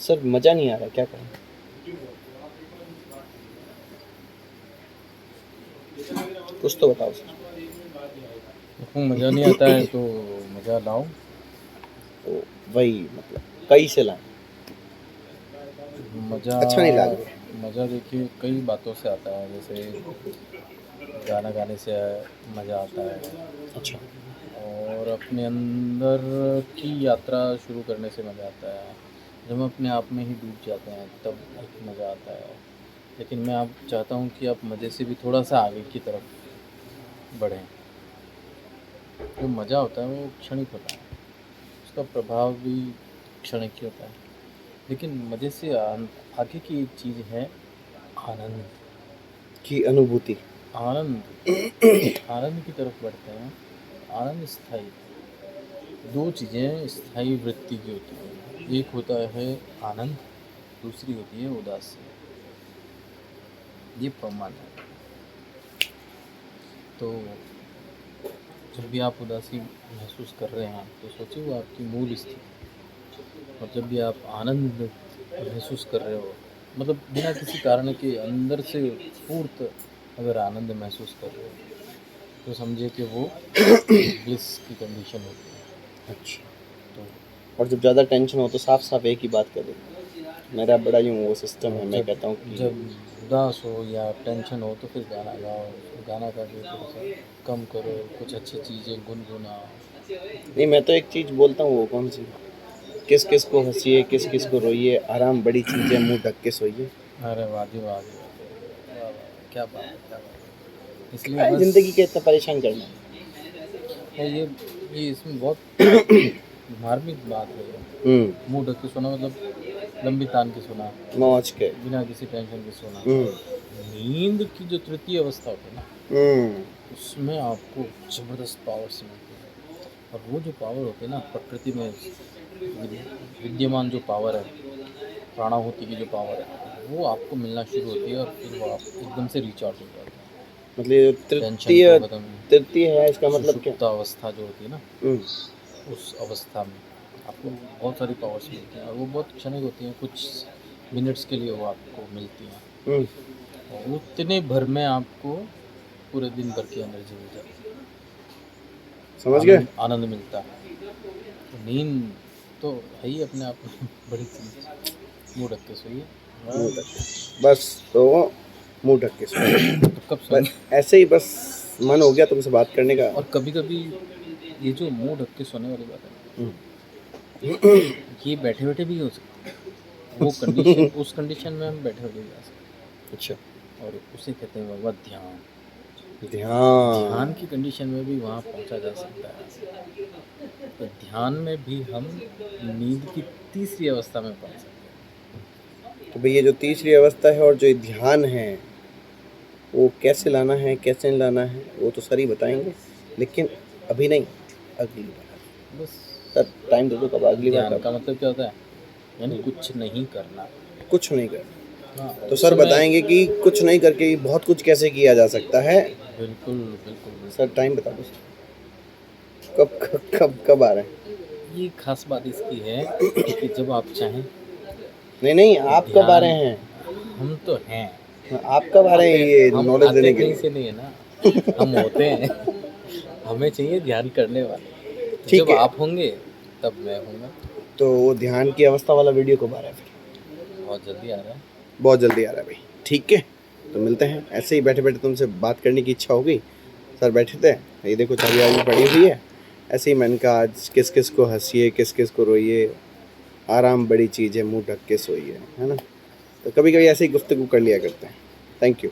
Sir मज़ा नहीं आ रहा, क्या करें? कुछ तो बताओ सर। देखो मज़ा नहीं आता है तो मज़ा लाओ। तो वही मतलब कई से लाएं, मज़ा अच्छा नहीं लग रहा। मज़ा देखिए कई बातों से आता है, जैसे गाना गाने से मज़ा आता है, अच्छा। और अपने अंदर की यात्रा शुरू करने से मज़ा आता है। जब हम अपने आप में ही डूब जाते हैं तब एक मज़ा आता है। लेकिन मैं आप चाहता हूँ कि आप मज़े से भी थोड़ा सा आगे की तरफ बढ़ें। जो मज़ा होता है वो क्षणिक होता है, उसका प्रभाव भी क्षणिक ही होता है। लेकिन मज़े से आगे की एक चीज़ है आनंद। की अनुभूति। आनंद आनंद की तरफ बढ़ते हैं। आनंद स्थायी, दो चीज़ें स्थायी वृत्ति की होती हैं। एक होता है आनंद, दूसरी होती है उदासी। ये प्रमाण है। तो जब भी आप उदासी महसूस कर रहे हैं तो सोचिए वो आपकी मूल स्थिति, और जब भी आप आनंद महसूस कर रहे हो, मतलब बिना किसी कारण के अंदर से स्फूर्त अगर आनंद महसूस कर रहे हो, तो समझिए कि वो ब्लिस की कंडीशन होती है। अच्छा। तो और जब ज़्यादा टेंशन हो तो साफ साफ एक ही बात कर देते, मेरा बड़ा यूँ वो सिस्टम है, मैं कहता हूँ कि जब उदास हो या टेंशन हो तो फिर गाना गाओ, गाना गा के थोड़ा सा कम करो, कुछ अच्छी चीज़ें गुनगुनाओ। नहीं, मैं तो एक चीज़ बोलता हूँ, वो कौन सी, किस किस को हंसिए किस किस को रोइए, आराम बड़ी चीज़ है, मुंह ढक के सोइए। अरे वाह जी वाह जी वाह वाह वाह, क्या बात है, क्या बात है। इसलिए काहे बस जिंदगी के इतना परेशान करना है। ये इसमें बहुत मार्मिक बात है ये। मुंह ढक के सोना मतलब लंबी तान के सोना, मौज के। बिना किसी टेंशन के सोना। हम्म। नींद की जो तृतीय अवस्था होती है ना, हम्म। उसमें आपको ज़बरदस्त पावर्स मिलती है। और वो जो पावर होती है ना, प्रकृति में विद्यमान जो पावर है, प्राणाहुति की जो पावर है, वो आपको मिलना शुरू होती है, और फिर वो आप एकदम से रिचार्ज हो जाते हैं। मतलब ये टेंशन को तृतीय, ख़त्म, तृतीय है इसका मतलब क्या? सुषुप्त अवस्था जो होती है ना, हम्म। उस अवस्था में आपको बहुत सारी पावर्स मिलती हैं, और वो बहुत क्षणिक होती हैं, कुछ मिनट्स के लिए वो आपको मिलती हैं, हम्म। और उतने भर में आपको पूरे दिन भर की एनर्जी मिल जाती है, समझ गए? आनंद आनंद मिलता है। तो नींद तो है ही अपने आप में बड़ी चीज़। मुँह ढक के सोइए, मुंह बस। ढक के, बस तो मुंह ढक के सोइए। तो कब बस सोएंगे? ऐसे ही, बस मन हो गया तुमसे बात करने का। और कभी-कभी ये जो मुँह ढक के सोने वाली बात है ना, ये बैठे-बैठे भी हो सकती है। वो कंडीशन, उस कंडीशन में हम बैठे-बैठे भी आ सकते अच्छा। हैं, और उसे कहते हैं बाबा ध्यान। ध्यान की ध्यान। कंडीशन में भी वहाँ पहुँचा जा सकता है। तो ध्यान में भी हम नींद की तीसरी अवस्था में पहुँच सकते हैं। तो भई ये जो तीसरी अवस्था है और जो ये ध्यान है, वो कैसे लाना है कैसे नहीं लाना है वो तो सर ही बताएंगे, लेकिन अभी नहीं, अगली बार। बस सर टाइम दे दो, कब अगली बार ध्यान कब? का मतलब क्या होता है? यानी कुछ नहीं करना। कुछ नहीं करना। हाँ, तो उस सर समय बताएंगे कि कुछ नहीं करके भी बहुत कुछ कैसे किया जा सकता है। बिल्कुल, बिल्कुल, सर बिल्कुल। टाइम बता दो सर, कब कब कब कब आ रहे हैं? ये ख़ास बात इसकी है कि जब आप चाहें नहीं नहीं, तो आप कब आ ध्यान, रहे हैं? हम तो हैं। हाँ, आप कब आ रहे हैं ये हम नॉलेज आते देने के कहीं लिए? से नहीं है ना, हम होते हैं। हमें चाहिए ध्यान करने वाले। तो ठीक जब है, आप होंगे तब मैं हूँगा। तो वो ध्यान की अवस्था वाला वीडियो कब आ रहा है फिर? बहुत जल्दी आ रहा है। बहुत जल्दी आ रहा है भाई। ठीक है, तो मिलते हैं। ऐसे ही बैठे बैठे तुमसे बात करने की इच्छा हो गई, सर बैठे थे, ये देखो चाबी आबी पड़ी हुई है, ऐसे ही मैंने कहा आज किस किस को हंसिए किस किस को रोइए, आराम बड़ी चीज़ है, मुंह ढक के सोइए, है ना? तो कभी कभी ऐसे ही गुफ्तगू कर लिया करते हैं। Thank you.